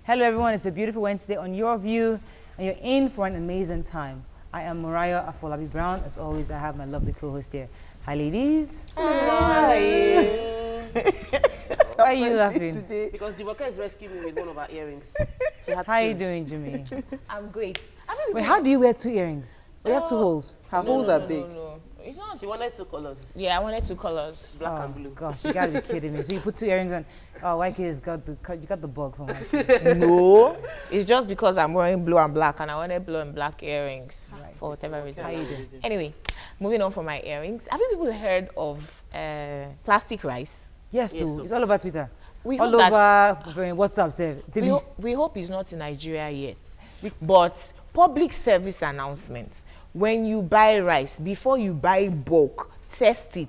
Hello everyone, it's a beautiful Wednesday on Your View, and you're in for an amazing time. I am Mariah Afolabi Brown. As always, I have my lovely co-host here. Hi ladies. Hi. Why are you laughing? Today? Because Jumoke is rescuing me with one of her earrings. How are you doing, Jimmy? I'm great. Wait, how do you wear two earrings? We have two holes. Her holes are big. No. It's not. She wanted two colors. Yeah, I wanted two colors. Black and blue. Gosh, you gotta be kidding me. So you put two earrings on. Oh, YK has got the bug from YK. No. It's just because I'm wearing blue and black and I wanted blue and black earrings for whatever reason. How you doing? Anyway, moving on from my earrings. Have you people heard of plastic rice? Yes, so it's all over Twitter. We all hope over WhatsApp. Say, we hope it's not in Nigeria yet. But public service announcements. When you buy rice, before you buy bulk, test it.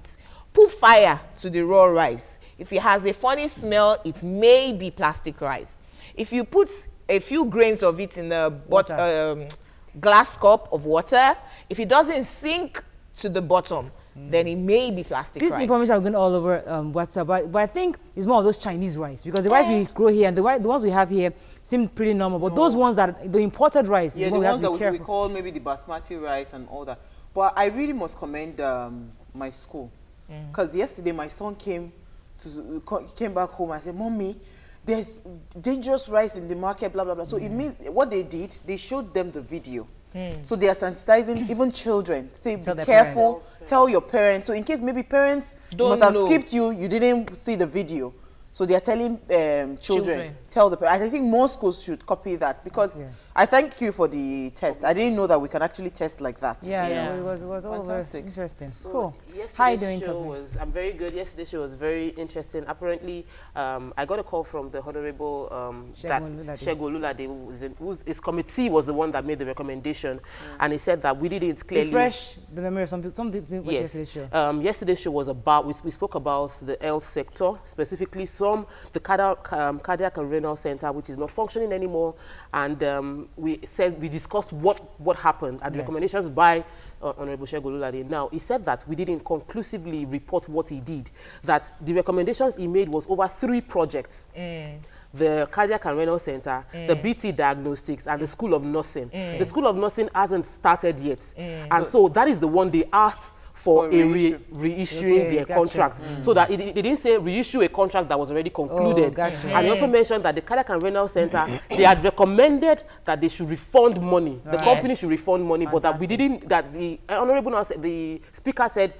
Put fire to the raw rice. If it has a funny smell, it may be plastic rice. If you put a few grains of it in a glass cup of water, if it doesn't sink to the bottom, then it may be plastic rice. This information are going all over WhatsApp, but I think it's more of those Chinese rice, because the rice we grow here and the ones we have here seem pretty normal, but those ones that the imported rice, yeah, is the what ones we have to be that we careful. call maybe the basmati rice and all that. But I really must commend my school, because yesterday my son came back home and said, "Mommy, there's dangerous rice in the market, blah blah blah." So it means what they did, they showed them the video. So they are sensitizing even children. Say, be careful, tell your parents. So in case maybe parents must have skipped you didn't see the video. So they are telling children, tell the parents. I think more schools should copy that, because I thank you for the test. I didn't know that we can actually test like that. Yeah. It was all very interesting. So cool. How are you doing, I'm very good. Yesterday's show was very interesting. Apparently, I got a call from the Honorable Segun Olulade, his committee was the one that made the recommendation, and he said that we didn't clearly refresh the memory of some people. Yesterday's show. Yesterday's show was about we spoke about the health sector, specifically the cardiac and renal center, which is not functioning anymore, and we discussed what happened and the recommendations by Honorable Segun Olulade. Now, he said that we didn't conclusively report what he did, that the recommendations he made was over 3 projects. The Cardiac and Renal Center, the BT Diagnostics, and the School of Nursing. The School of Nursing hasn't started yet. And so that is the one they asked for reissuing their contract. So that they didn't say reissue a contract that was already concluded. And he also mentioned that the Cardiac and Renal Center, they had recommended that they should refund money. The company should refund money, but that we didn't, that the Honorable, the Speaker said,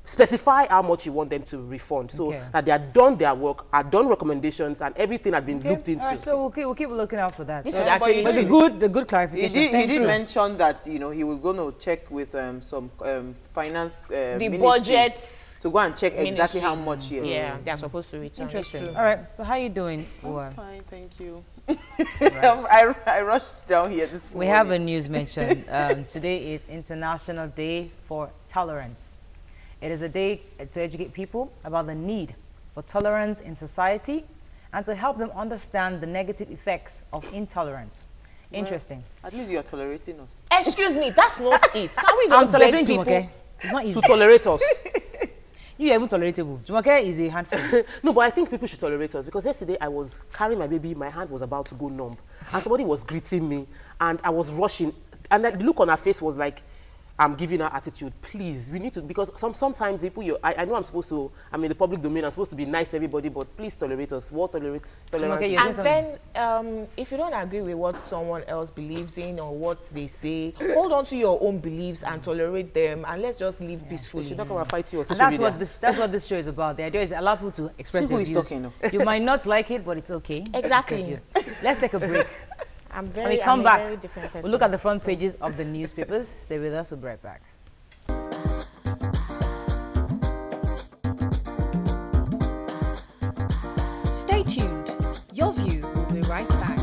specify how much you want them to refund, so that they had done their work, had done recommendations, and everything had been looked into. Right, so we'll keep looking out for that. This is actually the good clarification. He did mention that he was going to check with some finance the budget to go and check exactly how much. Yeah, they are supposed to return. Interesting. All right. So how are you doing? I'm fine, thank you. I rushed down here this morning. We have a news mention. Today is International Day for Tolerance. It is a day to educate people about the need for tolerance in society and to help them understand the negative effects of intolerance. Interesting. At least you are tolerating us. Excuse me, that's not it. Can we just beg people? Okay? It's not easy to tolerate us. You are even toleratable. Jumoke is a handful. No, but I think people should tolerate us, because yesterday I was carrying my baby, my hand was about to go numb, and somebody was greeting me, and I was rushing, and the look on her face was like, I'm giving her attitude. Please, we need to, because sometimes people, I know I'm supposed to, I'm in the public domain, I'm supposed to be nice to everybody, but please tolerate us. What tolerance? And then, if you don't agree with what someone else believes in or what they say, hold on to your own beliefs and tolerate them, and let's just live peacefully. She's not going to fight you. And that's what this show is about. The idea is to allow people to express their views. You might not like it, but it's okay. Exactly. Let's take a break. When we come back, we'll look at the front pages of the newspapers. Stay with us, we'll be right back. Stay tuned. Your View will be right back.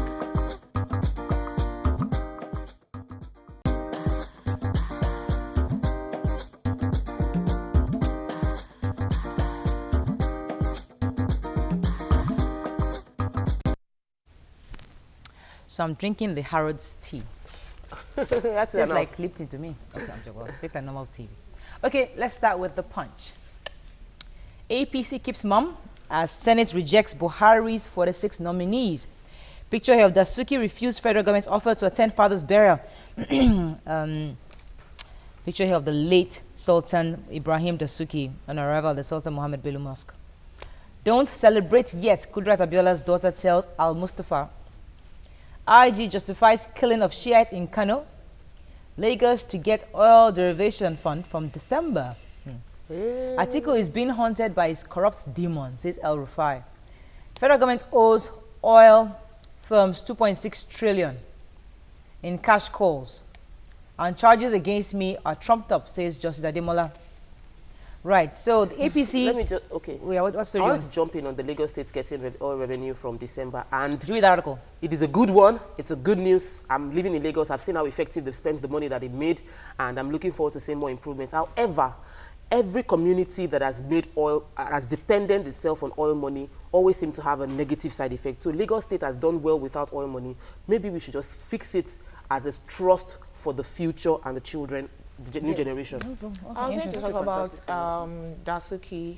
So I'm drinking the Harrods tea. That's just like clipped into me. Okay, I'm joking. It tastes like normal tea. Okay, let's start with the punch. APC keeps mum as Senate rejects Buhari's 46 nominees. Picture here of Dasuki refused federal government's offer to attend father's burial. Picture here of the late Sultan Ibrahim Dasuki on arrival at the Sultan Mohammed Bello Mosque. Don't celebrate yet, Kudrat Abiola's daughter tells Al-Mustafa. IG justifies killing of Shiites in Kano. Lagos to get oil derivation fund from December. Atiku is being haunted by his corrupt demon, says El Rufai. Federal government owes oil firms 2.6 trillion in cash calls. And charges against me are trumped up, says Justice Ademola. Right, so the APC... Let me just, okay. Yeah, what's the I want to jump in on the Lagos State getting oil revenue from December. And do you read the article? It is a good one. It's a good news. I'm living in Lagos. I've seen how effective they've spent the money that they made, and I'm looking forward to seeing more improvements. However, every community that has made oil, has depended itself on oil money, always seem to have a negative side effect. So Lagos State has done well without oil money. Maybe we should just fix it as a trust for the future and the children, the new generation. I was going to talk about Dasuki,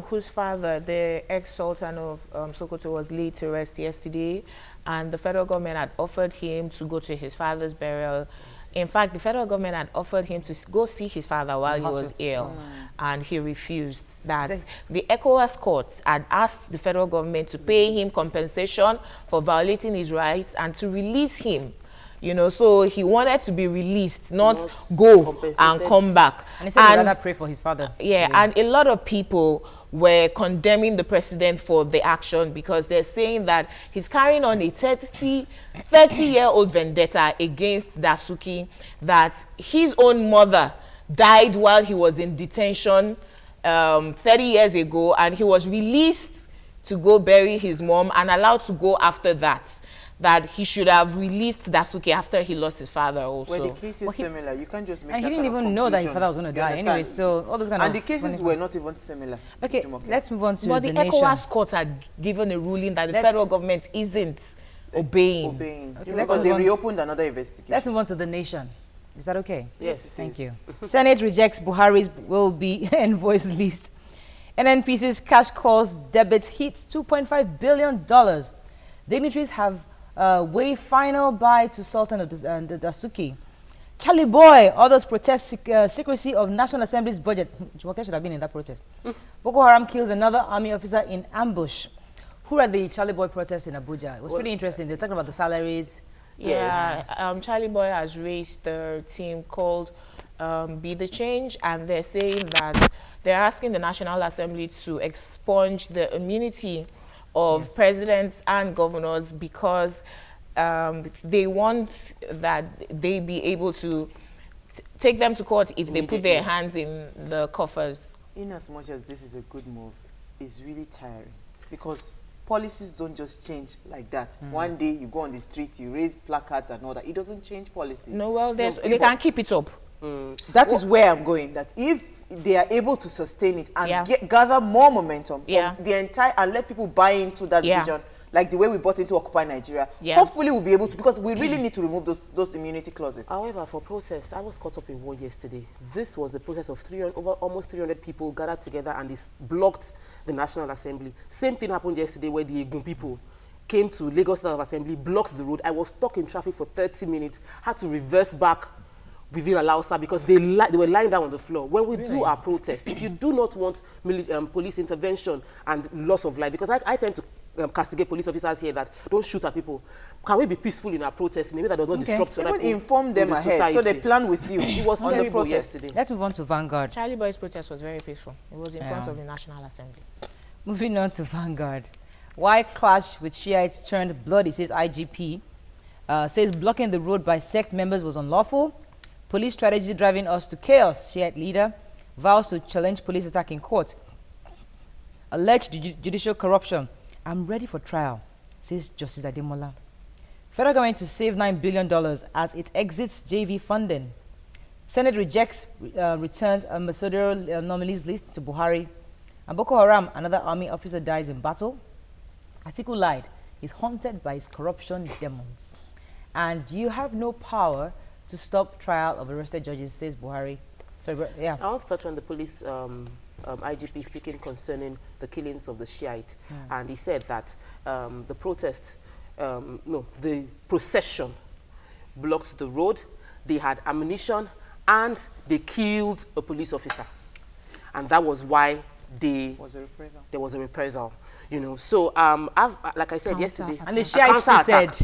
whose father, the ex-sultan of Sokoto, was laid to rest yesterday, and the federal government had offered him to go to his father's burial. In fact, the federal government had offered him to go see his father while he was ill, and he refused. That the ECOWAS court had asked the federal government to pay him compensation for violating his rights and to release him. You know, so he wanted to be released, not go and come back. And he said he'd rather pray for his father. Yeah, and a lot of people were condemning the president for the action because they're saying that he's carrying on a 30-year-old vendetta against Dasuki, that his own mother died while he was in detention 30 years ago, and he was released to go bury his mom and allowed to go after that. That he should have released Dasuki after he lost his father also. Well, the case is similar. You can't just make and that he didn't even know that his father was going to die anyway, so all those kind of... And the cases were not even similar. Okay, let's move on to but the the nation. ECOWAS court had given a ruling that the federal government isn't obeying. Okay, because they reopened another investigation. Let's move on to the nation. Is that okay? Yes. Thank you. Senate rejects Buhari's will be invoice list. NNPC's cash calls debit hits $2.5 billion. Dignitaries have way final bye to Sultan of Dasuki. Charlie Boy, others protest secrecy of National Assembly's budget. Jumoke should have been in that protest. Boko Haram kills another army officer in ambush. Who are the Charlie Boy protests in Abuja? It was pretty interesting. They're talking about the salaries. Yeah, Charlie Boy has raised their team called Be the Change, and they're saying that they're asking the National Assembly to expunge the immunity of presidents and governors because they want that they be able to take them to court if they put their hands in the coffers. In as much as this is a good move, it's really tiring because policies don't just change like that. One day you go on the street, you raise placards and all that. It doesn't change policies. No, well, they can keep it up. That is where I'm going, that if they are able to sustain it and gather more momentum from the entire, and let people buy into that vision, like the way we bought into Occupy Nigeria, hopefully we'll be able to, because we really need to remove those immunity clauses. However, for protests, I was caught up in one yesterday. This was a protest of almost 300 people gathered together and this blocked the National Assembly. Same thing happened yesterday where the Egun people came to Lagos State Assembly, blocked the road. I was stuck in traffic for 30 minutes, had to reverse back within Alausa because they were lying down on the floor. When we do our protest, if you do not want police intervention and loss of life, because I tend to castigate police officers here that don't shoot at people, can we be peaceful in our protest in a way that does not disrupt other people? Inform them ahead so they plan with you. It was on terrible the yesterday. Let's move on to Vanguard. Charlie Boy's protest was very peaceful. It was in front of the National Assembly. Moving on to Vanguard. Why clash with Shiites turned bloody, says IGP. Says blocking the road by sect members was unlawful. Police strategy driving us to chaos, Shiite leader. Vows to challenge police attack in court. Alleged judicial corruption. I'm ready for trial, says Justice Ademola. Federal government to save $9 billion as it exits JV funding. Senate rejects returns ambassadorial nominees list to Buhari. And Boko Haram, another army officer, dies in battle. Atiku lied. He's haunted by his corruption demons. And you have no power to stop trial of arrested judges, says Buhari. Sorry, yeah. I want to touch on the police IGP speaking concerning the killings of the Shiite. And he said that the protest no, the procession blocked the road. They had ammunition and they killed a police officer. And that was why there was a reprisal. You know, so like I said yesterday, and the Shiites said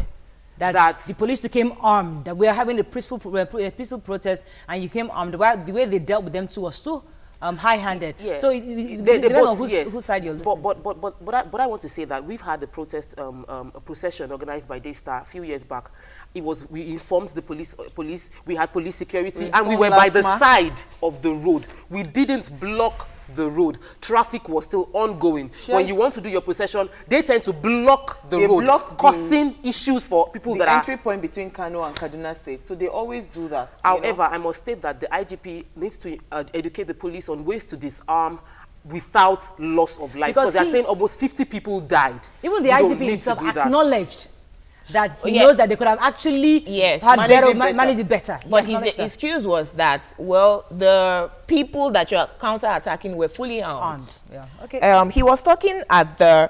that the police came armed, that we are having a peaceful protest, and you came armed. The way they dealt with them too was too high-handed. Yeah. So it depends on whose side you're listening to. But I want to say that we've had a protest, a procession organized by Daystar a few years back. We informed the police, we had police security, and we were by the side of the road. We didn't block the road. Traffic was still ongoing. When you want to do your procession, they tend to block the road, causing issues for people that are... The entry point between Kano and Kaduna State. So they always do that. However, I must state that the IGP needs to educate the police on ways to disarm without loss of life. Because they are saying almost 50 people died. Even the IGP himself acknowledged that he knows that they could have actually managed it better. But his excuse was that, well, the people that you're counter-attacking were fully armed. Yeah. Okay. He was talking at the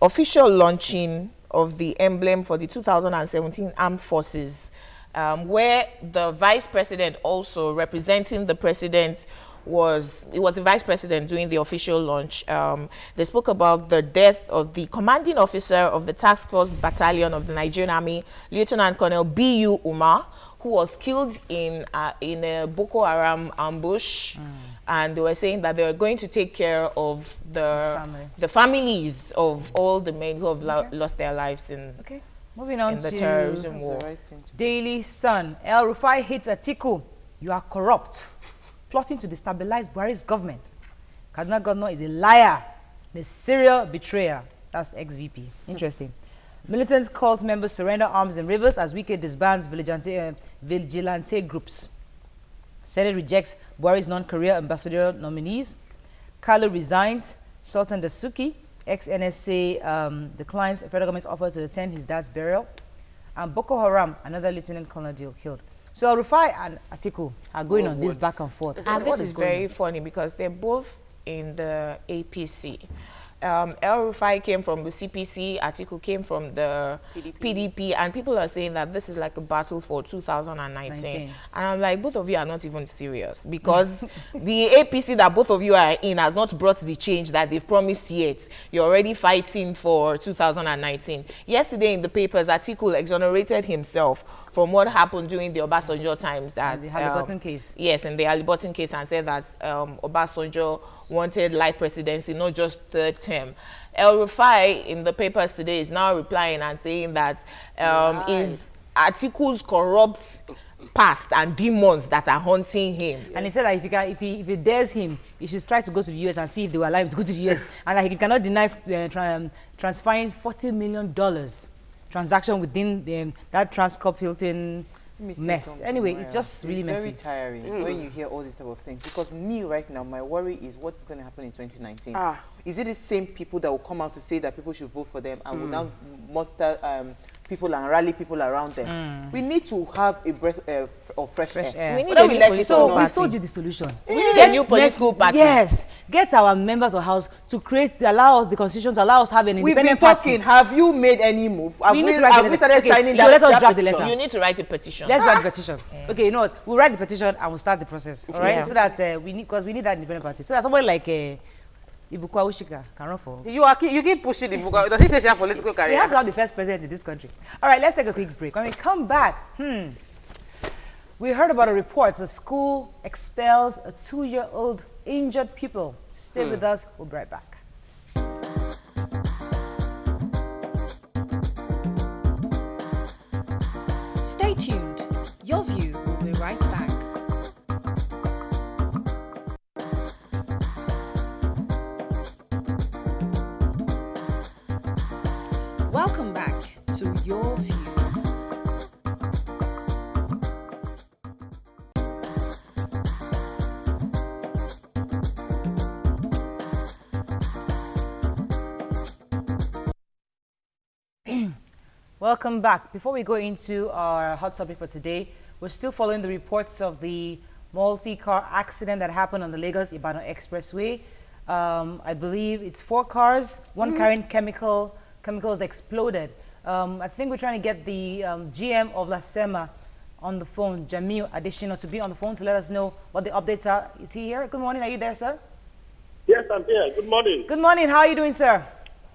official launching of the emblem for the 2017 Armed Forces, where the vice president, also representing the president, was the vice president doing the official launch. They spoke about the death of the commanding officer of the task force battalion of the Nigerian Army, Lieutenant Colonel B.U. Umar, who was killed in a Boko Haram ambush. And they were saying that they were going to take care of the families of all the men who have lost their lives in moving on the to terrorism war. Daily Sun. El Rufai hits Atiku. You are corrupt, plotting to destabilize Buhari's government. Kaduna governor is a liar, a serial betrayer. That's ex-VP. Interesting. Militant cult members surrender arms in rivers as Wike disbands vigilante groups. Senate rejects Buhari's non-career ambassadorial nominees. Kalu resigns. Sultan Dasuki, ex-NSA, declines federal government's offer to attend his dad's burial. And Boko Haram, another lieutenant colonel killed. So Rufai and Atiku are going on this back and forth. And this is very funny because they're both in the APC. El Rufai came from the CPC, Atiku came from the PDP, and people are saying that this is like a battle for 2019. And I'm like, both of you are not even serious, because the APC that both of you are in has not brought the change that they've promised yet. You're already fighting for 2019. Yesterday in the papers, Atiku exonerated himself from what happened during the Obasanjo times. That the Halliburton case. Yes, in the Halliburton case, and said that Obasanjo wanted life presidency, not just third term. El Rufai in the papers today is now replying and saying that is Atiku's corrupt past and demons that are haunting him. And he said that if he dares him, he should try to go to the US and see if they were allowed to go to the US. And like, he cannot deny transferring $40 million transaction within that Transcorp Hilton mess. Anyway, it's just really messy. It's very tiring when you hear all these type of things. Because me right now, my worry is what's going to happen in 2019. Is it the same people that will come out to say that people should vote for them and will now muster people and rally people around them? We need to have a breath of fresh air. We need a new political party. We've told you the solution. We need a new political party. Yes. Get our members of house to allow us the constitution to allow us to have an independent party. We've been talking. Have you made any move? Have we started signing that? So let us draft the letter. You need to write a petition. Let's write the petition. Okay, you know what? We'll write the petition and we'll start the process. All right? So that because we need that independent party. So that someone like Ibukwa Ushika can run for. You keep pushing Ibukwa. Does he say she has political career? He has to have the first president in this country. All right, let's take a quick break. When we come back, we heard about a report. A school expels a 2-year-old injured pupil. Stay with us. We'll be right back. Stay tuned. Your View will be right back. Welcome back to Your View. Welcome back. Before we go into our hot topic for today, we're still following the reports of the multi-car accident that happened on the Lagos-Ibadan Expressway. I believe it's 4 cars, one carrying chemical chemicals exploded. I think we're trying to get the GM of La Sema on the phone, Jamil Additional, to be on the phone to let us know what the updates are. Is he here? Good morning. Are you there, sir? Yes, I'm here. Good morning. Good morning. How are you doing, sir?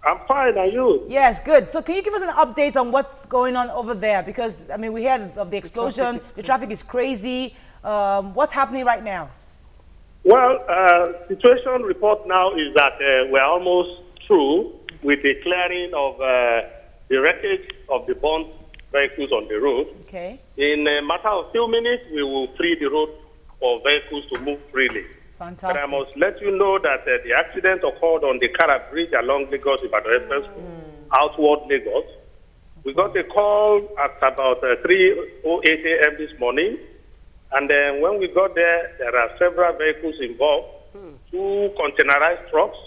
I'm fine. And you? Yes, good. So can you give us an update on what's going on over there? Because, I mean, we heard of the explosion. The traffic is crazy. What's happening right now? Well, situation report now is that we're almost through with the clearing of the wreckage of the burnt vehicles on the road. Okay. In a matter of few minutes, we will free the road for vehicles to move freely. Fantastic. But I must let you know that the accident occurred on the Kara Bridge along Lagos-Ibadan Express outward Lagos. We got a call at about 3:08 a.m. this morning. And then when we got there, there are several vehicles involved, 2 containerized trucks,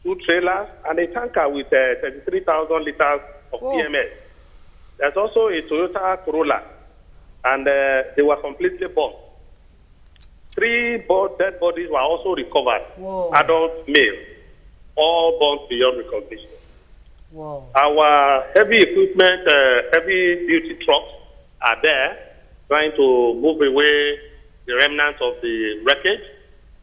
2 trailers, and a tanker with 33,000 liters of PMS. There's also a Toyota Corolla, and they were completely burnt. 3 dead bodies were also recovered, adult male, all burnt beyond recognition. Whoa. Our heavy equipment, heavy duty trucks are there, trying to move away the remnants of the wreckage.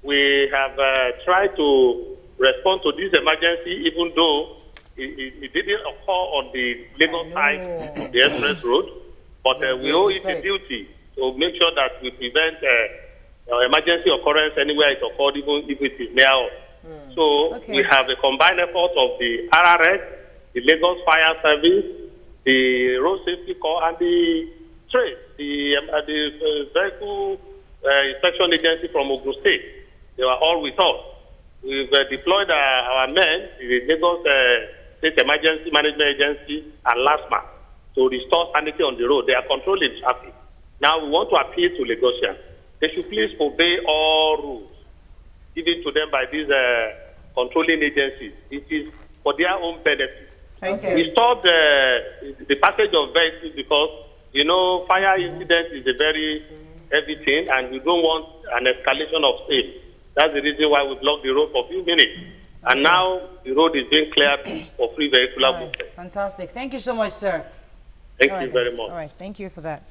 We have tried to respond to this emergency, even though it didn't occur on the Lagos side of the express road. But we owe it a duty to make sure that we prevent emergency occurrence anywhere it occurred, even if it is near us. So we have a combined effort of the RRS, the Lagos Fire Service, the Road Safety Corps, and the trade, the vehicle inspection agency from Ogun State. They were all with us. We've deployed our men, the Lagos State Emergency Management Agency and LASMA, to restore sanity on the road. They are controlling traffic. Now we want to appeal to Lagosians. They should please obey all rules given to them by these controlling agencies. It is for their own benefit. We stopped the passage of vehicles because, you know, fire incident is a very heavy thing, and we don't want an escalation of state. That's the reason why we blocked the road for a few minutes. And now the road is being cleared for free vehicular movement. Fantastic. Thank you so much, sir. Thank you very much. All right, thank you for that.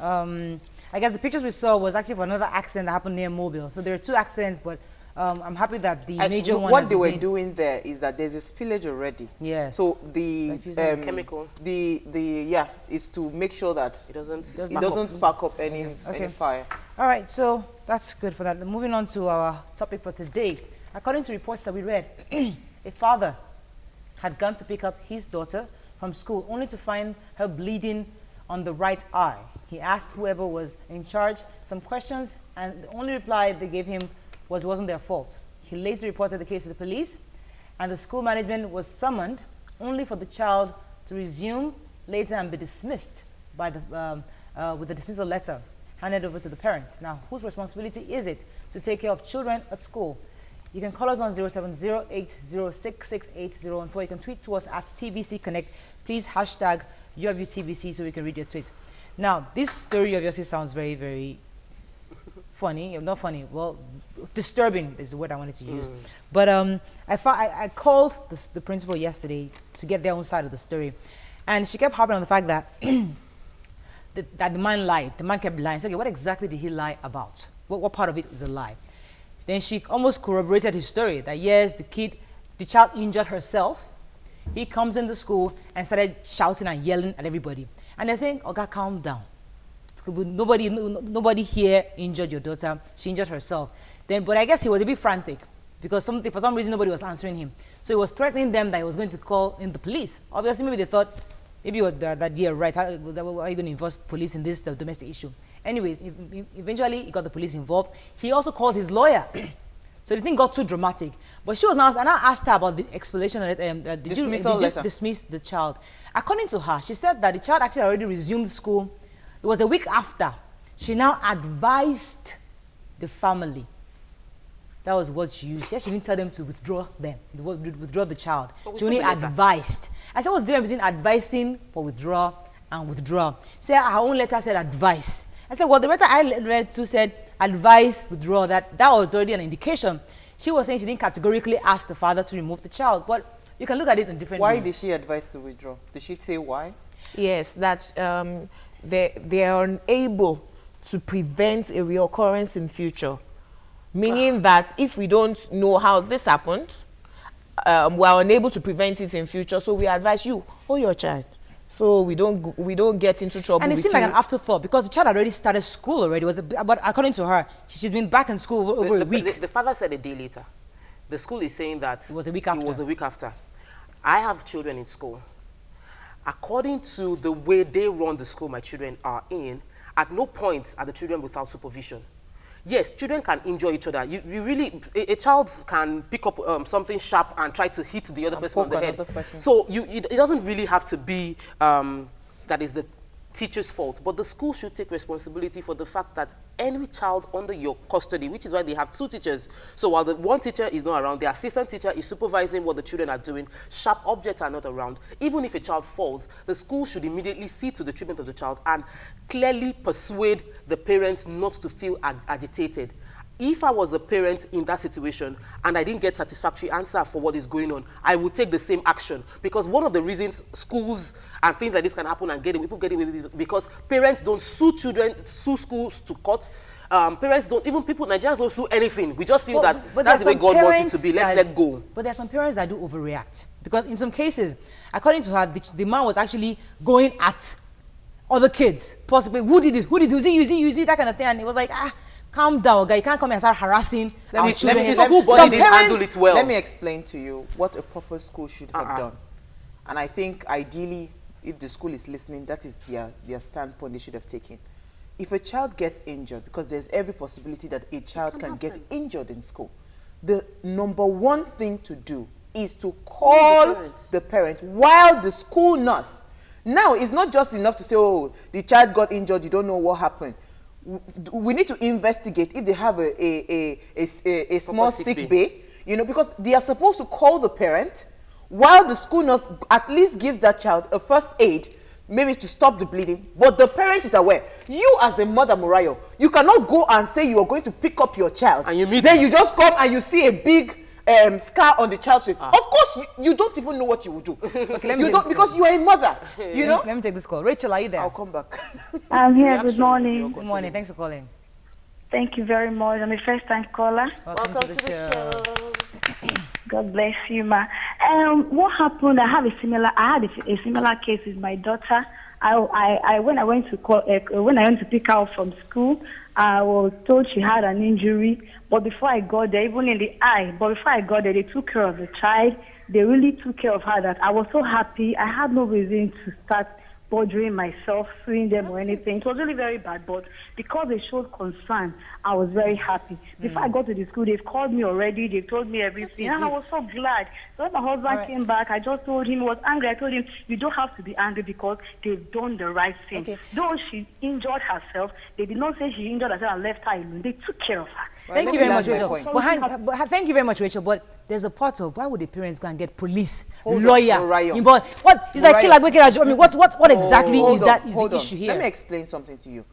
I guess the pictures we saw was actually for another accident that happened near Mobile. So there are 2 accidents, but I'm happy that the major one. What they were doing there is that there's a spillage already. Yeah. So the chemical. is to make sure that It doesn't spark up any fire. All right, so that's good for that. Moving on to our topic for today. According to reports that we read, a father had gone to pick up his daughter from school only to find her bleeding on the right eye. He asked whoever was in charge some questions, and the only reply they gave him was it wasn't their fault. He later reported the case to the police, and the school management was summoned only for the child to resume later and be dismissed by the, with the dismissal letter handed over to the parent. Now, whose responsibility is it to take care of children at school? You can call us on 07080668014. You can tweet to us at TVC Connect. Please hashtag YourViewTVC so we can read your tweets. Now, this story obviously sounds very, very funny. Not funny. Well, disturbing is the word I wanted to use. But I called the principal yesterday to get their own side of the story, and she kept harping on the fact that that the man lied. The man kept lying. So, okay, what exactly did he lie about? What part of it is a lie? Then she almost corroborated his story that yes, the child injured herself. He comes in the school and started shouting and yelling at everybody. And they're saying, "Oga, calm down. Nobody here injured your daughter. She injured herself." But I guess he was a bit frantic because for some reason nobody was answering him. So he was threatening them that he was going to call in the police. Obviously, maybe they thought, maybe that yeah, right. How are you going to involve police in this domestic issue? Anyways, eventually he got the police involved. He also called his lawyer. So the thing got too dramatic. But she was now, and I asked her about the explanation. Did you just dismiss the child? According to her, she said that the child actually already resumed school. It was a week after. She now advised the family. That was what she used. She didn't tell them to withdraw the child. She only advised. I said, what's the difference between advising for withdraw and withdraw? Say her own letter said advice. I said, well, the letter I read too said advise, withdraw. That was already an indication. She was saying she didn't categorically ask the father to remove the child. But you can look at it in different Why ways. did she advise to withdraw? Did she say why? Yes, that they are unable to prevent a reoccurrence in future. Meaning that if we don't know how this happened, we are unable to prevent it in future. So we advise you, hold your child. So we don't get into trouble. And it seemed like an afterthought because the child had already started school already. But according to her, she's been back in school over a week. The father said a day later. The school is saying that It was a week after. It was a week after. I have children in school. According to the way they run the school my children are in, at no point are the children without supervision. Yes, children can injure each other. You really, a child can pick up something sharp and try to hit the other person on the head. So it doesn't really have to be that is the teacher's fault, but the school should take responsibility for the fact that any child under your custody, which is why they have 2 teachers. So while the one teacher is not around, the assistant teacher is supervising what the children are doing. Sharp objects are not around. Even if a child falls, the school should immediately see to the treatment of the child and clearly persuade the parents not to feel agitated. If I was a parent in that situation and I didn't get satisfactory answer for what is going on, I would take the same action. Because one of the reasons schools and things like this can happen and people get away with it because parents don't sue schools to court. Parents don't, even people, Nigerians don't sue anything. We just feel that that's the way God wants it to be. Let's let go. But there are some parents that do overreact. Because in some cases, according to her, the man was actually going at other kids. Possibly, who did it? Who did it? Use it, that kind of thing. And it was like, calm down, guy. You can't come and start harassing our children. School didn't handle it well. Let me explain to you what a proper school should have done. And I think ideally, if the school is listening, that is their standpoint they should have taken. If a child gets injured, because there's every possibility that a child can get injured in school, the number one thing to do is to call the parent while the school nurse. Now, it's not just enough to say, oh, the child got injured, you don't know what happened. We need to investigate if they have a small sick bay, you know, because they are supposed to call the parent while the school nurse at least gives that child a first aid, maybe to stop the bleeding, but the parent is aware. You as a mother, Morayo, you cannot go and say you are going to pick up your child. And you then you just come and you see a big scar on the child's face. Of course, you don't even know what you will do. Okay, you don't, because you are a mother, you know? Let me take this call. Rachel, are you there? I'll come back. I'm here. Good morning. Good morning. Thanks for calling. Thank you very much. I'm a first-time caller. Welcome to the show. God bless you, ma. What happened? I had a similar case with my daughter. When I went to pick her up from school, I was told she had an injury. But before I got there, even in the eye, they took care of the child. They really took care of her that I was so happy. I had no reason to start bothering myself, suing them or anything. It was really very bad, but because they showed concern, I was very happy. Before I got to the school, they've called me already. They've told me everything, and I was so glad. So when my husband came back, I just told him, he was angry. I told him, you don't have to be angry because they've done the right thing. Okay. Though she injured herself, they did not say she injured herself and left her alone. They took care of her. Thank you very much, Rachel. Thank you very much, Rachel. But there's a part of why would the parents go and get police, lawyer involved? What? It's like I mean, what exactly is the issue here? Let me explain something to you.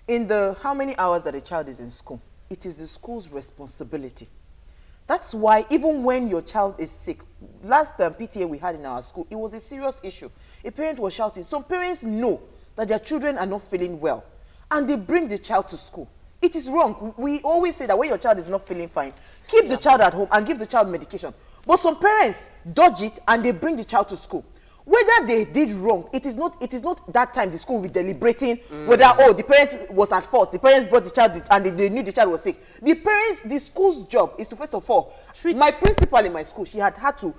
In the how many hours that a child is in school, it is the school's responsibility. That's why even when your child is sick, last PTA we had in our school, it was a serious issue. A parent was shouting. Some parents know that their children are not feeling well, and they bring the child to school. It is wrong. We always say that when your child is not feeling fine, keep the child at home and give the child medication. But some parents dodge it and they bring the child to school. Whether they did wrong, it is not that time the school will be deliberating whether, the parents was at fault. The parents brought the child and they knew the child was sick. The school's job is to, first of all, my principal in my school, she had to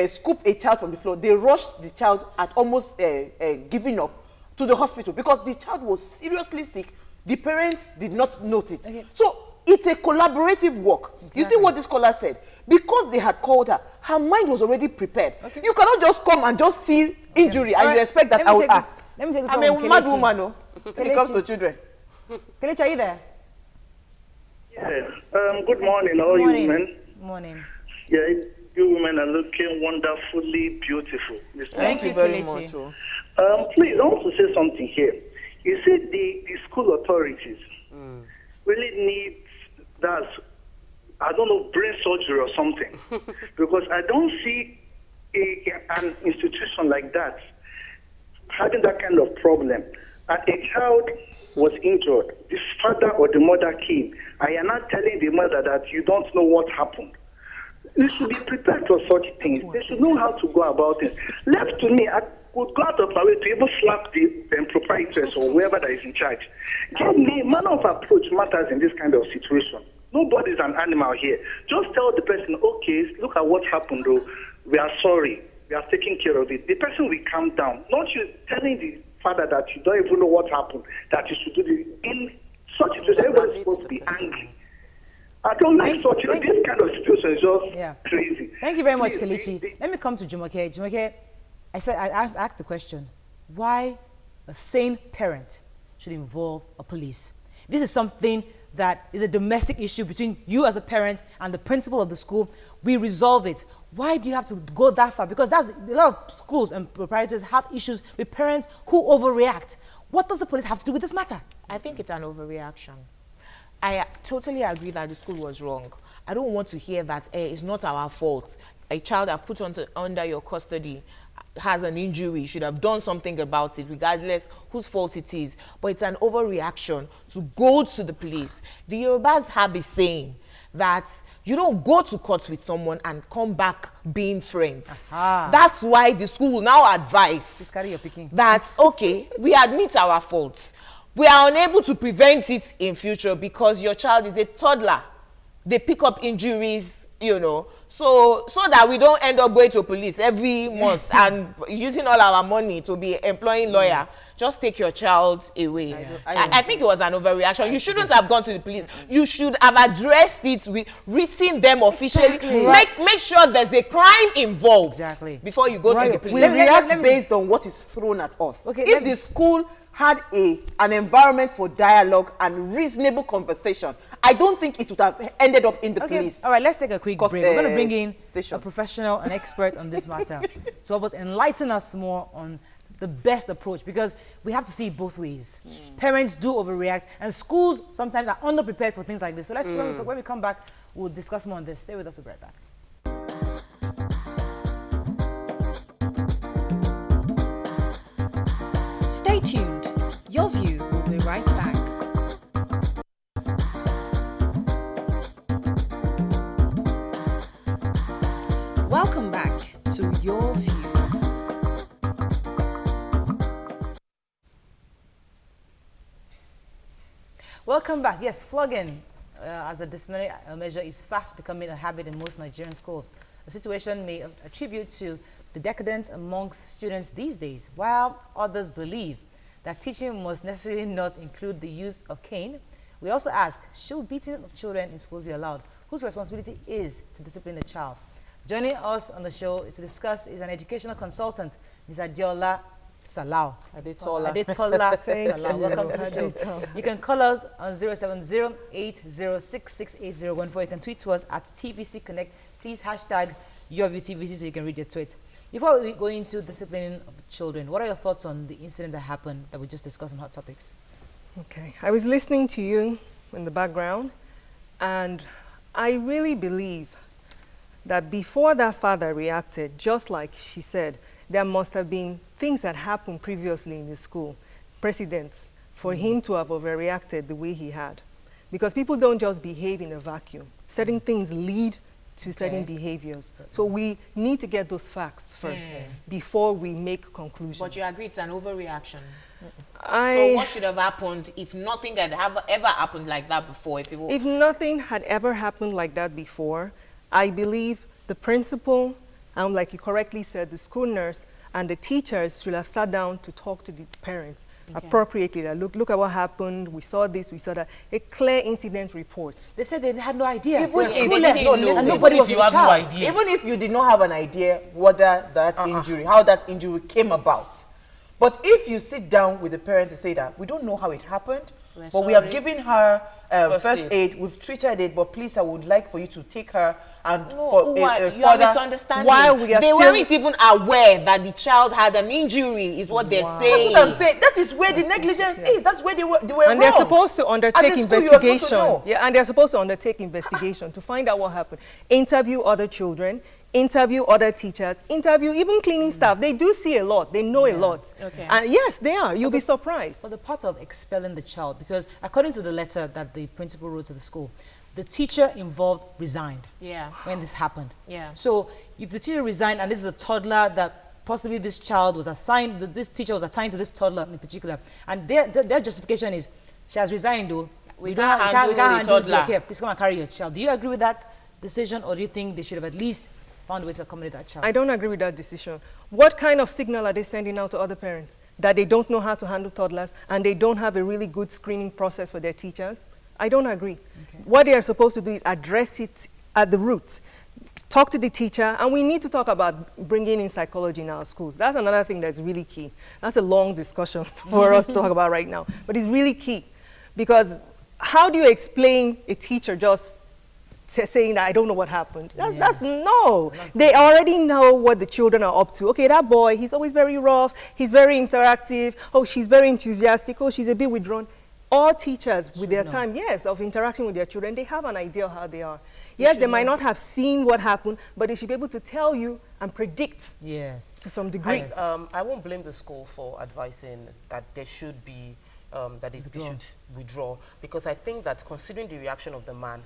scoop a child from the floor. They rushed the child at almost giving up to the hospital because the child was seriously sick. The parents did not note it. Okay. So it's a collaborative work. Exactly. You see what this caller said? Because they had called her, her mind was already prepared. Okay. You cannot just come and just see injury and you expect that I will act. Let me take this. I'm a mad woman, when it comes to children. Kelechi, are you there? Yes. Good morning, all you women. Morning. Yeah, you women are looking wonderfully beautiful. Thank you very much. Please, I want to say something here. You see, the school authorities really need I don't know, brain surgery or something. Because I don't see an institution like that having that kind of problem. And a child was injured. The father or the mother came. I am not telling the mother that you don't know what happened. You should be prepared for such things. They should know how to go about it. Left to me, I would go out of my way to even slap the proprietors or whoever that is in charge. Give me, manner of approach matters in this kind of situation. Nobody's an animal here. Just tell the person, okay, look at what happened though. We are sorry. We are taking care of it. The person will calm down. Not you telling the father that you don't even know what happened, that you should do this. In such a situation, everybody's supposed to be angry. I don't like such this kind of situation is just crazy. Thank you very much, Kelechi. Let me come to Jumoke. Jumoke, I asked the question, why a sane parent should involve a police? This is something that is a domestic issue between you as a parent and the principal of the school. We resolve it. Why do you have to go that far? Because that's a lot of schools and proprietors have issues with parents who overreact. What does the police have to do with this matter? I think it's an overreaction. I totally agree that the school was wrong. I don't want to hear that it's not our fault. A child I've put under your custody has an injury, you should have done something about it, regardless whose fault it is. But it's an overreaction to go to the police. The Yorubas have a saying that you don't go to court with someone and come back being friends. That's why the school will now advise that, okay, we admit our faults. We are unable to prevent it in future because your child is a toddler. They pick up injuries, you know, so that we don't end up going to police every month and using all our money to be employing lawyer. Just take your child away. I think it was an overreaction. You shouldn't have gone to the police. You should have addressed it with written them officially. Make sure there's a crime involved before you go to the police. We react based on what is thrown at us. If the school had an environment for dialogue and reasonable conversation, I don't think it would have ended up in the police. All right, let's take a quick break. We're going to bring in a professional, an expert on this matter to help us enlighten us more on the best approach, because we have to see it both ways. Parents do overreact, and schools sometimes are underprepared for things like this. So let's, when we come back, we'll discuss more on this. Stay with us, we'll be right back. Stay tuned. Your View will be right back. Welcome back to Your View. Welcome back. Yes, flogging as a disciplinary measure is fast becoming a habit in most Nigerian schools. The situation may attribute to the decadence amongst students these days, while others believe that teaching must necessarily not include the use of cane. We also ask, should beating of children in schools be allowed? Whose responsibility is to discipline a child? Joining us on the show to discuss is an educational consultant, Ms. Adiola Salau. Adetola Salau. Welcome to the show. You can call us on 070-806-6801. You can tweet to us at TVC Connect. Please hashtag YourViewTVC so you can read your tweets. Before we go into disciplining of children, what are your thoughts on the incident that happened that we just discussed on Hot Topics? Okay, I was listening to you in the background, and I really believe that before that father reacted, just like she said, there must have been things that happened previously in the school, precedents, for him to have overreacted the way he had. Because people don't just behave in a vacuum. Certain things lead to certain behaviors. So we need to get those facts first before we make conclusions. But you agree it's an overreaction. So what should have happened if nothing had ever happened like that before? If nothing had ever happened like that before, I believe the principal, and like you correctly said, the school nurse and the teachers should have sat down to talk to the parents appropriately. That look at what happened. We saw this, we saw that. A clear incident report. They said they had no idea. Even if you did not have an idea whether that injury, how that injury came about. But if you sit down with the parents and say that we don't know how it happened, but we have sorry. given her first aid. aid. We've treated it, but please, I would like for you to take her and No, for you are further. misunderstanding. While we are they still- weren't even aware that the child had an injury, is what they're That's saying. what I'm saying. That is where the negligence is. That's where they were And wrong. they're supposed to undertake As a school, you are supposed to investigation. know. Yeah, and they're supposed to undertake investigation to find out what happened. Interview other children, interview other teachers, interview even cleaning staff. They do see a lot. They know a lot. Okay. And yes, they are. You'll be surprised. For the part of expelling the child, because according to the letter that the principal wrote to the school, the teacher involved resigned Yeah. when this happened. Yeah. So if the teacher resigned, and this is a toddler that possibly this child was assigned, this teacher was assigned to this toddler in particular, and their justification is, she has resigned though. We don't can't have- handle the handle it. toddler. Okay, please come and carry your child. Do you agree with that decision, or do you think they should have at least found a way to accommodate that child? I don't agree with that decision. What kind of signal are they sending out to other parents? That they don't know how to handle toddlers and they don't have a really good screening process for their teachers? I don't agree. Okay. What they are supposed to do is address it at the root. Talk to the teacher, and we need to talk about bringing in psychology in our schools. That's another thing that's really key. That's a long discussion for us to talk about right now, but it's really key. Because how do you explain a teacher just saying that I don't know what happened? That's no. They already know what the children are up to. Okay, that boy, he's always very rough, he's very interactive, oh, she's very enthusiastic, oh, she's a bit withdrawn. All teachers with their time, yes, of interacting with their children, they have an idea of how they are. Yes, they might not have seen what happened, but they should be able to tell you and predict Yes. to some degree. I won't blame the school for advising that there should be, that they should withdraw, because I think that considering the reaction of the man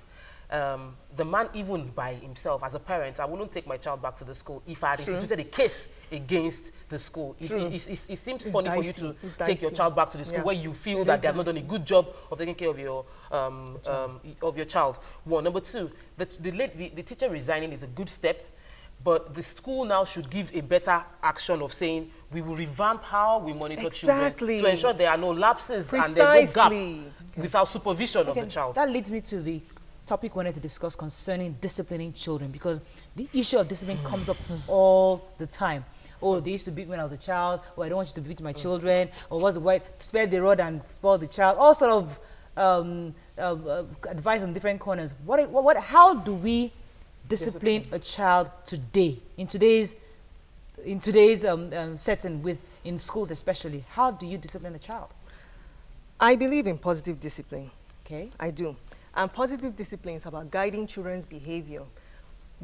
even by himself, as a parent, I wouldn't take my child back to the school if I had instituted a case against the school. It seems funny for you to take your child back to the school where you feel that they have not done a good job of taking care of your child. One. Number two, the teacher resigning is a good step, but the school now should give a better action of saying, we will revamp how we monitor children to ensure there are no lapses and there's no gap without supervision of the child. That leads me to the topic we wanted to discuss concerning disciplining children, because the issue of discipline comes up all the time. Oh, they used to beat me when I was a child, or I don't want you to beat my children, or what's the word, spare the rod and spoil the child, all sort of advice on different corners. How do we discipline a child today, in today's setting, in schools especially? How do you discipline a child? I believe in positive discipline. Okay. I do. And positive discipline is about guiding children's behavior,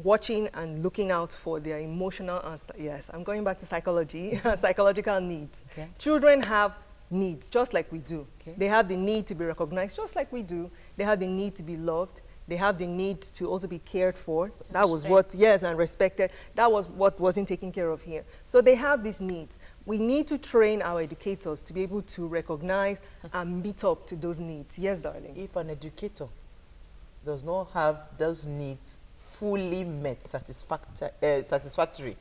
watching and looking out for their emotional, yes, I'm going back to psychology, psychological needs. Okay. Children have needs, just like we do. Okay. They have the need to be recognized, just like we do. They have the need to be loved. They have the need to also be cared for. That was what, yes, and respected. That was what wasn't taken care of here. So they have these needs. We need to train our educators to be able to recognize and meet up to those needs. Yes, darling. If an educator does not have those needs fully met, satisfactory,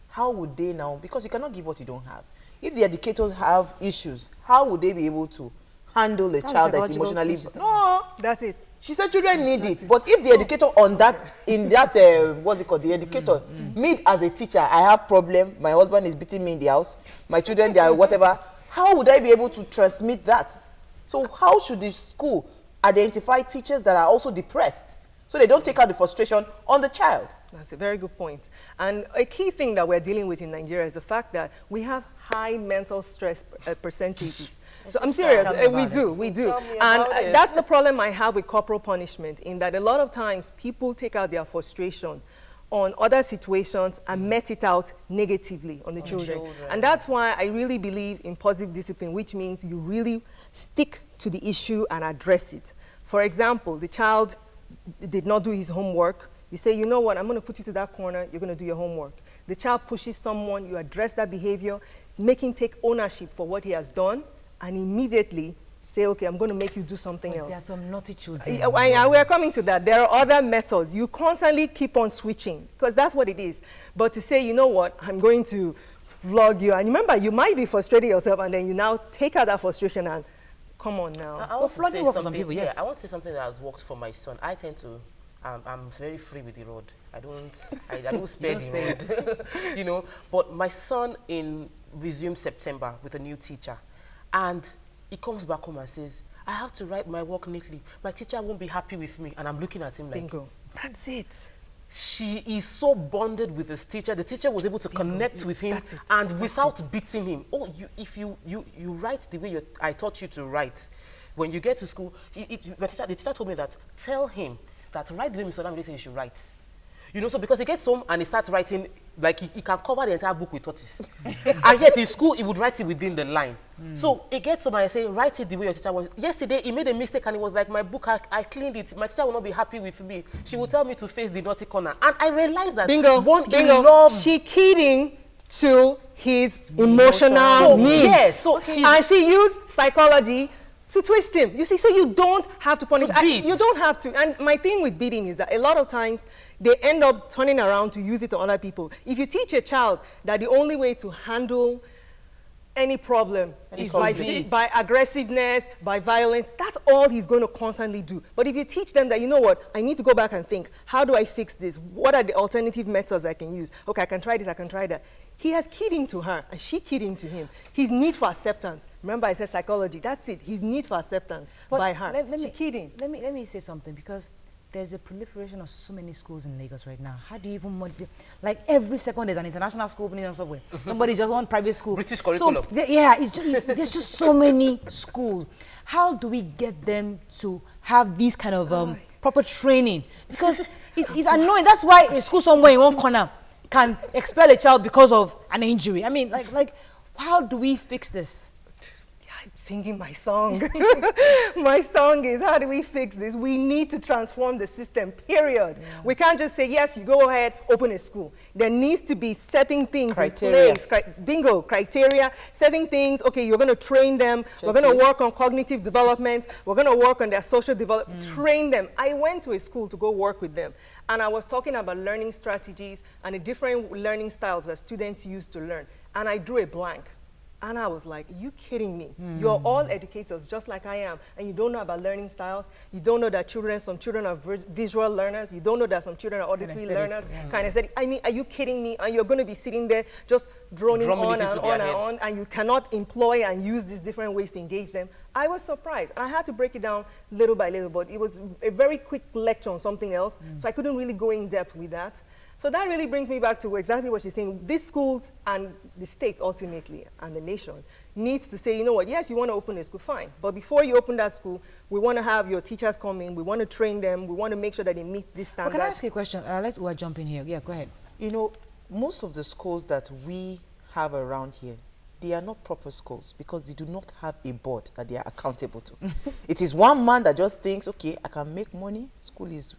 how would they now, because you cannot give what you don't have. If the educators have issues, how would they be able to handle a child that's emotionally... No, that's it. She said children need it, but if the educator what's it called, the educator, me as a teacher, I have problem, my husband is beating me in the house, my children, they are whatever, how would I be able to transmit that? So how should the school identify teachers that are also depressed so they don't take out the frustration on the child? That's a very good point. And a key thing that we're dealing with in Nigeria is the fact that we have high mental stress percentages. So I'm serious, we do. And that's the problem I have with corporal punishment, in that a lot of times people take out their frustration on other situations and met it out negatively on the children. And that's why I really believe in positive discipline, which means you really stick to the issue and address it. For example, the child did not do his homework. You say, you know what, I'm going to put you to that corner, you're going to do your homework. The child pushes someone, you address that behavior, make him take ownership for what he has done, and immediately say, okay, I'm going to make you do something else. There are some naughty children. We are coming to that. There are other methods. You constantly keep on switching, because that's what it is. But to say, you know what, I'm going to flog you. And remember, you might be frustrated yourself, and then you now take out that frustration and come on now. I want to say for some people, yes. I want to say something that has worked for my son. I tend to, I'm very free with the road. I don't spare the road, you know. But my son resumed September with a new teacher, and he comes back home and says, I have to write my work neatly. My teacher won't be happy with me. And I'm looking at him like, Bingo. That's it. she is so bonded with his teacher. The teacher was able to connect with him and without beating him. Oh, if you write the way I taught you to write, when you get to school, the teacher told me that, tell him that write the way Mr. Olamide said you should write. You know, so because he gets home and he starts writing, like he can cover the entire book with tortoise. And yet in school, he would write it within the line. So it gets home and I say, write it the way your teacher wants. Yesterday, he made a mistake and he was like, my book, I cleaned it. My teacher will not be happy with me. She will tell me to face the naughty corner. And I realized that She kidding to his emotional needs. Yes, and she used psychology to twist him. You see, so you don't have to punish. You don't have to. And my thing with beating is that a lot of times they end up turning around to use it on other people. If you teach a child that the only way to handle any problem is by aggressiveness, by violence, that's all he's going to constantly do. But if you teach them that, you know what, I need to go back and think, how do I fix this? What are the alternative methods I can use? Okay, I can try this, I can try that. He has keyed into her, and she keyed into him. His need for acceptance. Remember, I said psychology. That's it. His need for acceptance by her. Let me say something, because there's a proliferation of so many schools in Lagos right now. How do you even like every second there's an international school opening up somewhere. Somebody just one private school. British curriculum. So, there's just so many schools. How do we get them to have these kind of proper training? Because it's annoying. That's why a school somewhere in one corner can expel a child because of an injury. I mean, like, how do we fix this? I'm singing my song. My song is, how do we fix this? We need to transform the system, period. Yeah. We can't just say, yes, you go ahead, open a school. There needs to be setting things in place. Bingo, criteria, setting things, okay, you're going to train them. We're going to work on cognitive development. We're going to work on their social development. Train them. I went to a school to go work with them. And I was talking about learning strategies and the different learning styles that students use to learn. And I drew a blank. And I was like, are you kidding me? You're all educators, just like I am. And you don't know about learning styles. You don't know that some children are visual learners. You don't know that some children are auditory learners. Kinesthetic. I mean, are you kidding me? And you're going to be sitting there just droning on and on and on. And you cannot employ and use these different ways to engage them. I was surprised. I had to break it down little by little. But it was a very quick lecture on something else. So I couldn't really go in depth with that. So that really brings me back to exactly what she's saying. These schools and the state ultimately and the nation needs to say, you know what, yes, you want to open a school, fine. But before you open that school, we want to have your teachers come in. We want to train them. We want to make sure that they meet this standard. Well, can I ask you a question? Let Ua jump in here. Yeah, go ahead. You know, most of the schools that we have around here, they are not proper schools because they do not have a board that they are accountable to. It is one man that just thinks, okay, I can make money, school is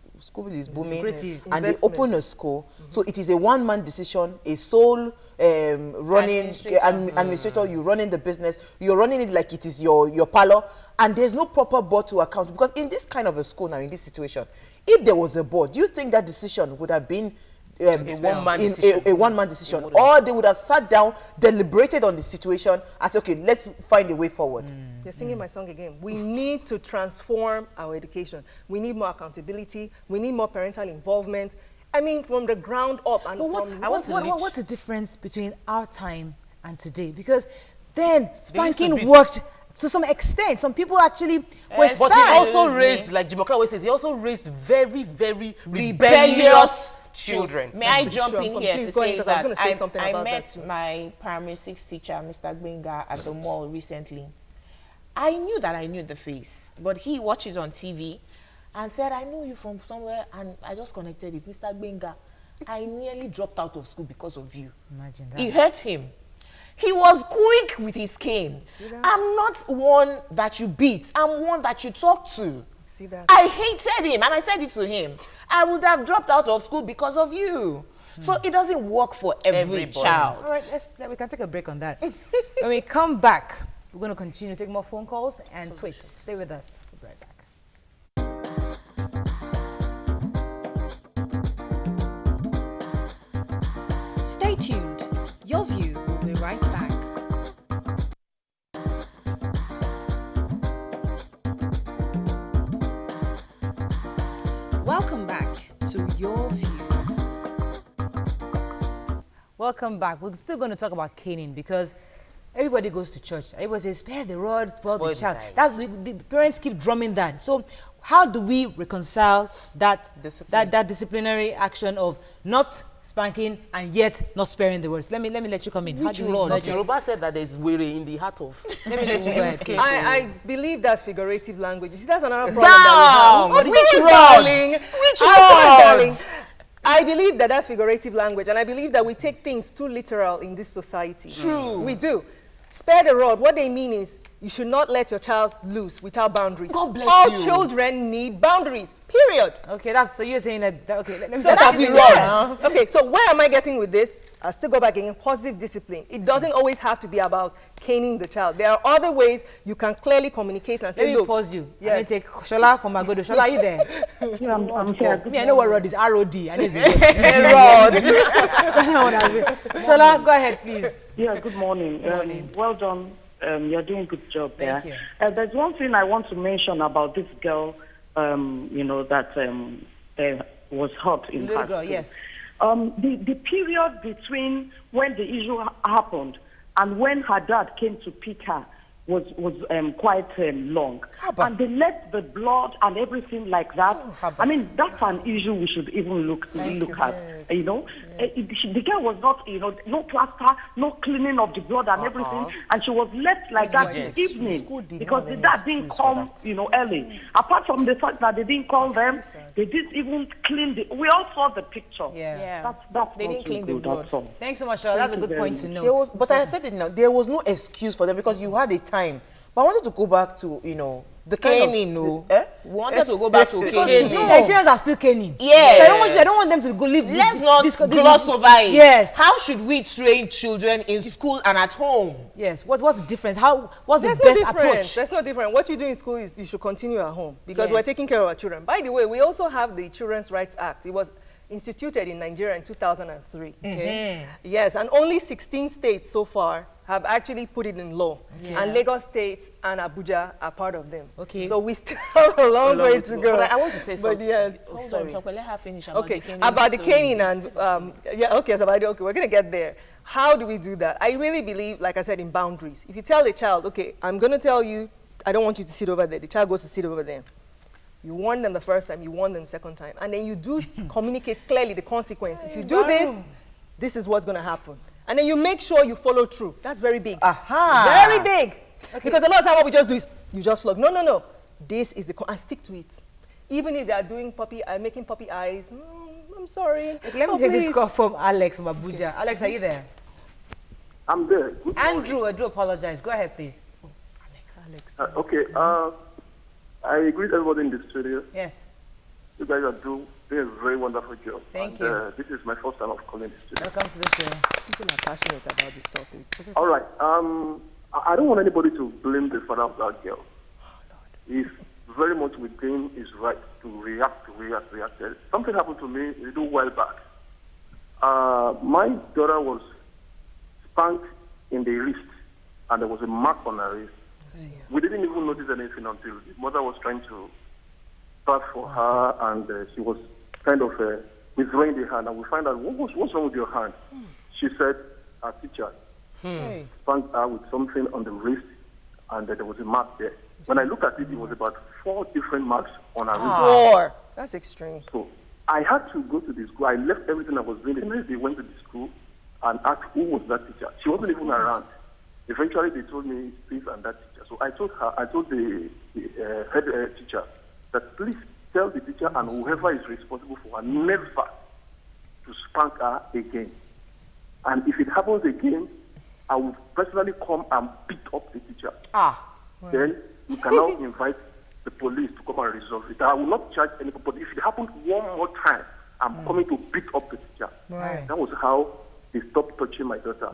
booming, and they open a school. So it is a one-man decision, a sole running administrator. You're running the business. You're running it like it is your parlor, and there's no proper board to account. Because in this kind of a school now, in this situation, if there was a board, do you think that decision would have been a one-man decision, or they would have sat down, deliberated on the situation, and said, okay, let's find a way forward? They're singing my song again. We need to transform our education. We need more accountability. We need more parental involvement. I mean, from the ground up. And what's the difference between our time and today? Because then spanking worked to some extent. Some people actually were spanked. But he also raised, like Jimoka always says, he also raised very, very rebellious children. May I jump in here to say that I met my primary 6 teacher, Mr. Gbenga, at the mall recently. I knew that I knew the face, but he watches on TV and said, I know you from somewhere, and I just connected it. Mr. Gbenga, I nearly dropped out of school because of you. Imagine that. It hurt him. He was quick with his cane. I'm not one that you beat. I'm one that you talk to. See that? I hated him, and I said it to him. I would have dropped out of school because of you. So it doesn't work for every child. All right, we can take a break on that. When we come back, we're going to continue to take more phone calls and tweets. Stay with us. We'll be right back. Stay tuned. Your View will be right back. Welcome back to Your View. Welcome back. We're still going to talk about caning because everybody goes to church. Everybody says, spare the rod, spoil the child. child. That's the parents keep drumming that. So how do we reconcile that that disciplinary action of not spanking and yet not sparing the words? Let me let you come in. How do you But Yoruba said that there's were in the heart of. Let me let you go ahead, please. I believe that's figurative language. You see, that's another problem that we have. Which Of course, rod? darling. Which Of course, rod? darling. I believe that that's figurative language, and I believe that we take things too literal in this society. True. We do. Spare the rod. What they mean is you should not let your child loose without boundaries. God bless All you. children need boundaries, period. Okay, that's so you're saying that okay, let me So take that's that the rod. rod. Okay, so where am I getting with this? I'll still go back again. Positive discipline. It doesn't always have to be about caning the child. There are other ways you can clearly communicate and say, Let me look, pause you. Yes. Let me take Shola from Agodo. Shola, are you there? Yeah, I'm here. Me, I know what rod is. R-O-D. I know it's a Rod. Shola, go ahead, please. Yeah, good morning. Good morning. Well done. You're doing a good job there. Thank There's one thing I want to mention about this girl, that was hurt in Little her girl, school. yes. The period between when the issue happened and when her dad came to pick her was quite long. And they let the blood and everything like that. I mean, that's an issue we should even look at. You know, the girl was not, no plaster, no cleaning of the blood and everything, and she was left like that in the evening because the dad didn't come, early. Apart from the fact that they didn't call them, they didn't even clean the. We all saw the picture. Yeah. That's They didn't clean the blood. That's all. Thanks so much, Shola. That's a good point to There note. was, but I said it now. There was no excuse for them because you had a time. But I wanted to go back to the kind Caning, of no. We wanted to go back to caning. Nigerians are still caning. Yes. So I don't want them to go live. Let's not gloss over it. Yes. How should we train children in school and at home? Yes. What's the difference? What's There's the no best difference. approach? That's not different. What you do in school is you should continue at home because Yes. we're taking care of our children. By the way, we also have the Children's Rights Act. It was instituted in Nigeria in 2003. Okay. Yes, and only 16 states so far have actually put it in law. Yeah. And Lagos State and Abuja are part of them. Okay. So we still have a long way to go. But I want to say But something. yes. Oh, Hold sorry. on, let her finish about Okay, the caning about the story. caning and okay, we're gonna get there. How do we do that? I really believe, like I said, in boundaries. If you tell a child, okay, I'm gonna tell you, I don't want you to sit over there. The child goes to sit over there. You warn them the first time, you warn them the second time, and then you do communicate clearly the consequence. If you do this, this is what's gonna happen. And then you make sure you follow through. That's very big. Aha. Very big. Because a lot of time what we just do is, you just flog. No. This is and stick to it. Even if they are doing making puppy eyes, I'm sorry. Let me take this call from Alex from Abuja. Alex, are you there? I'm there. Andrew, I do apologize. Go ahead, please. Alex. Okay. I greet everybody in the studio. Yes. You guys are doing a very wonderful job. Thank and, you. This is my first time of calling the studio. Welcome to the show. People are passionate about this topic. All right. I don't want anybody to blame the father of that girl. He's very much within his right to react. Something happened to me a little while back. My daughter was spanked in the wrist, and there was a mark on her wrist. We didn't even notice anything until the mother was trying to bath for her, and she was kind of withdrawing the hand, and we find out, what's wrong with your hand? She said, our teacher spanked her with something on the wrist, and there was a mark there. When I look at it, it was about 4 different marks on her wrist. 4. That's extreme. So I had to go to the school. I left everything I was doing. Immediately went to the school and asked who was that teacher. She wasn't even around. Eventually, they told me this and that teacher. So I told the head teacher that please tell the teacher and whoever is responsible for her never to spank her again. And if it happens again, I will personally come and beat up the teacher. Then you can now invite the police to come and resolve it. I will not charge anybody, but if it happens one more time, I'm coming to beat up the teacher. Right. That was how they stopped touching my daughter.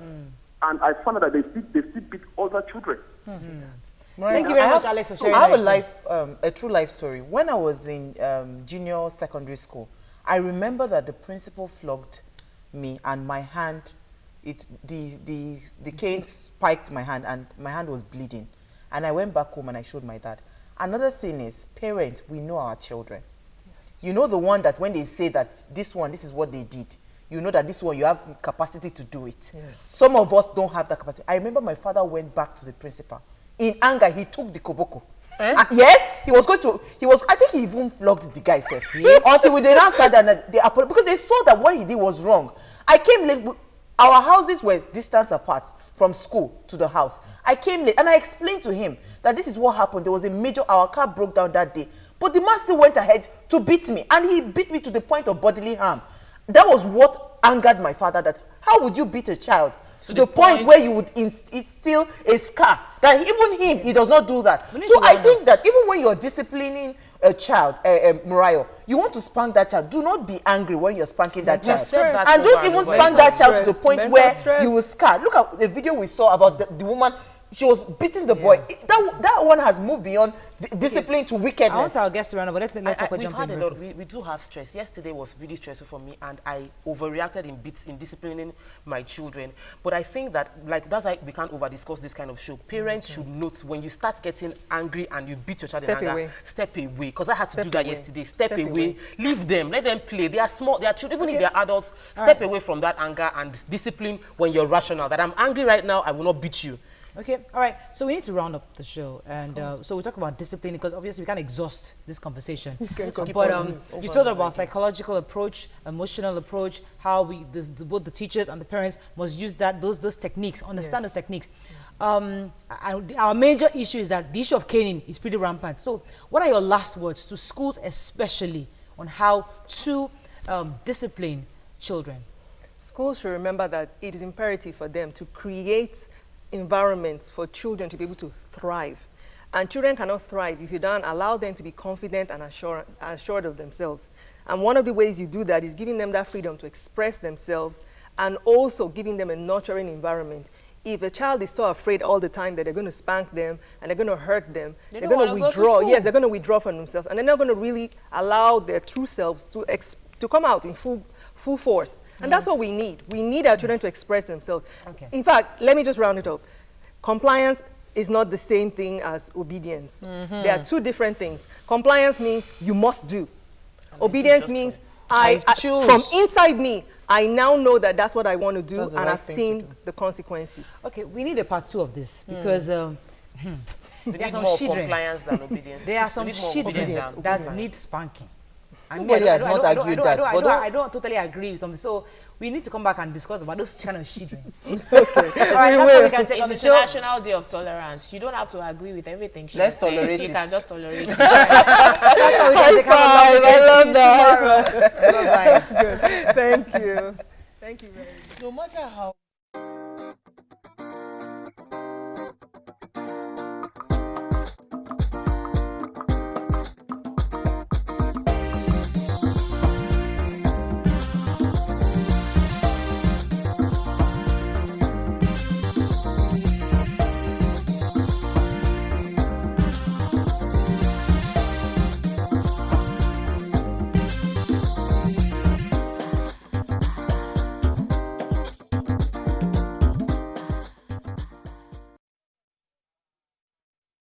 And I found out that they still beat other children. Thank you very much, Alex, for sharing I have that. a true life story. When I was in junior secondary school, I remember that the principal flogged me and my hand, the cane spiked my hand and my hand was bleeding. And I went back home and I showed my dad. Another thing is, parents, we know our children. Yes. You know the one that when they say that this is what they did, you know that this one, you have the capacity to do it. Yes. Some of us don't have that capacity. I remember my father went back to the principal. In anger, he took the koboko. Yes, he was going to, I think he even flogged the guy, sir. Until they answered and they apologized, because they saw that what he did was wrong. I came late, our houses were distance apart from school to the house. I came late and I explained to him that this is what happened. There was a major, our car broke down that day. But the man still went ahead to beat me, and he beat me to the point of bodily harm. That was what angered my father, that how would you beat a child to the point where you would instill a scar that even him, he does not do that. So I think that even when you're disciplining a child, Mariah, you want to spank that child, do not be angry when you're spanking that child. And don't even spank that child to the point where you will scar. Look at the video we saw about the woman. She was beating the boy. That one has moved beyond discipline to wickedness. I want our guests to run over. Let's talk about jumping. We do have stress. Yesterday was really stressful for me, and I overreacted in disciplining my children. But I think that, like, that's why we can't over-discuss this kind of show. Parents should note when you start getting angry and you beat your child in anger, step away. Because I had to do that yesterday. Step away. Leave them. Let them play. They are small. They are children. Even if they are adults, step away from that anger and discipline when you're rational. That I'm angry right now, I will not beat you. Okay, all right. So we need to round up the show, and so we talk about discipline because obviously we can't exhaust this conversation. But you told about psychological approach, emotional approach, how both the teachers and the parents must use those techniques, understand those techniques. Our major issue is that the issue of caning is pretty rampant. So, what are your last words to schools, especially on how to discipline children? Schools should remember that it is imperative for them to create environments for children to be able to thrive. And children cannot thrive if you don't allow them to be confident and assured of themselves. And one of the ways you do that is giving them that freedom to express themselves and also giving them a nurturing environment. If a child is so afraid all the time that they're going to spank them and they're going to hurt them, they're going to withdraw. Yes, they're going to withdraw from themselves, and they're not going to really allow their true selves to come out in full force. And that's what we need. We need our children to express themselves. Okay. In fact, let me just round it up. Compliance is not the same thing as obedience. There are two different things. Compliance means you must do. Obedience means I choose. From inside me, I now know that that's what I want to do, and I've seen the consequences. Okay, we need a part 2 of this because there are some children. There are some children that need spanking. Nobody has not argued that. I don't totally agree with something. So we need to come back and discuss about those kind of children. Okay. All right, that's what we can take on the show. It's International Day of Tolerance. You don't have to agree with everything. Let's tolerate it. You can just tolerate it. That's how we can take on the show. I love that. Bye-bye. Thank you. Thank you very much. No matter how